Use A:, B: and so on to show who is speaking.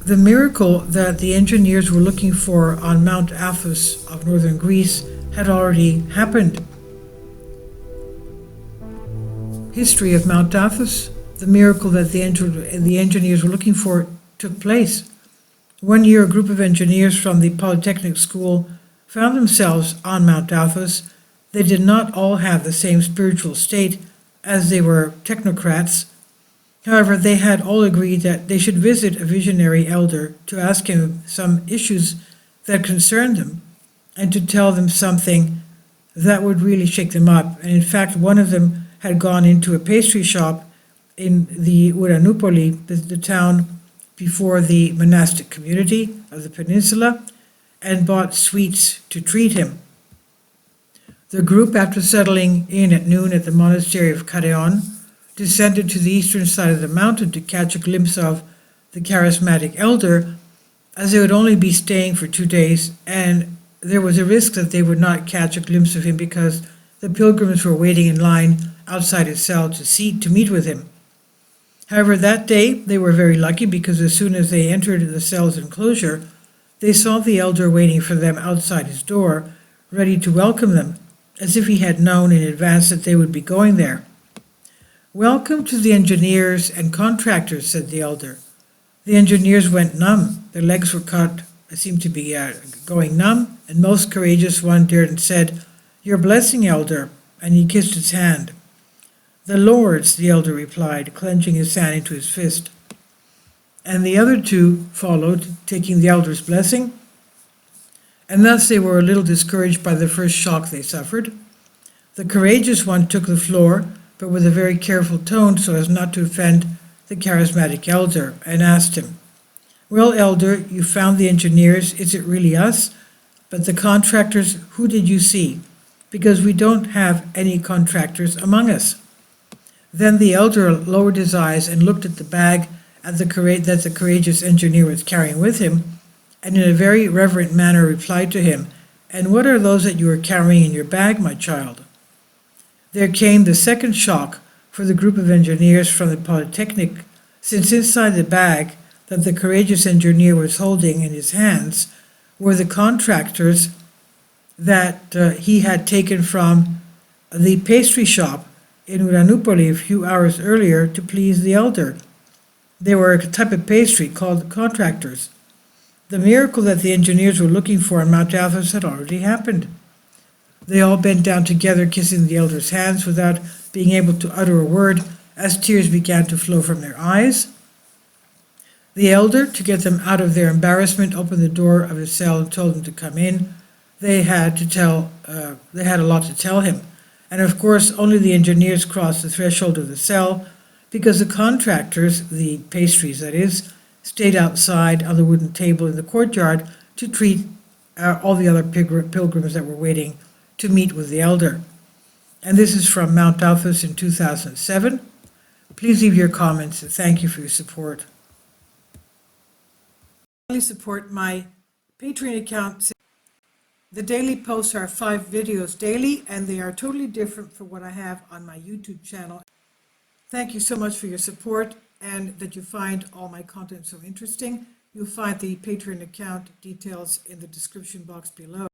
A: The miracle that the engineers were looking for on Mount Athos of northern Greece had already happened. History of Mount Athos. The miracle that the engineers were looking for took place. One year, a group of engineers from the Polytechnic School found themselves on Mount Athos. They did not all have the same spiritual state, as they were technocrats. However, they had all agreed that they should visit a visionary elder to ask him some issues that concerned them and to tell them something that would really shake them up. And in fact, one of them had gone into a pastry shop in the Uranupoli, the town before the monastic community of the peninsula, and bought sweets to treat him. The group, after settling in at noon at the monastery of Kareon, descended to the eastern side of the mountain to catch a glimpse of the charismatic elder, as they would only be staying for 2 days, and there was a risk that they would not catch a glimpse of him because the pilgrims were waiting in line outside his cell to meet with him. However, that day they were very lucky because as soon as they entered the cell's enclosure, they saw the elder waiting for them outside his door, ready to welcome them, as if he had known in advance that they would be going there. "Welcome to the engineers and contractors," said the elder. The engineers went numb. Their legs were seemed to be going numb, and most courageous one dared and said, "Your blessing, elder," and he kissed his hand. "The Lord's," the elder replied, clenching his hand into his fist. And the other two followed, taking the elder's blessing, and thus they were a little discouraged by the first shock they suffered. The courageous one took the floor, but with a very careful tone so as not to offend the charismatic elder, and asked him, "Well, elder, you found the engineers. Is it really us? But the contractors, who did you see? Because we don't have any contractors among us." Then the elder lowered his eyes and looked at the bag that the courageous engineer was carrying with him, and in a very reverent manner replied to him, "And what are those that you are carrying in your bag, my child?" There came the second shock for the group of engineers from the Polytechnic, since inside the bag that the courageous engineer was holding in his hands were the contractors that he had taken from the pastry shop in Uranupoli a few hours earlier to please the elder. They were a type of pastry called contractors. The miracle that the engineers were looking for on Mount Athos had already happened. They all bent down together, kissing the elder's hands without being able to utter a word, as tears began to flow from their eyes. The elder, to get them out of their embarrassment, opened the door of his cell and told them to come in. They had a lot to tell him. And of course, only the engineers crossed the threshold of the cell, because the contractors, the pastries that is, stayed outside on the wooden table in the courtyard to treat all the other pilgrims that were waiting to meet with the elder. And this is from Mount Athos in 2007. Please leave your comments, and thank you for your support. Please support my Patreon account. The daily posts are 5 videos daily, and they are totally different from what I have on my YouTube channel. Thank you so much for your support and that you find all my content so interesting. You'll find the Patreon account details in the description box below.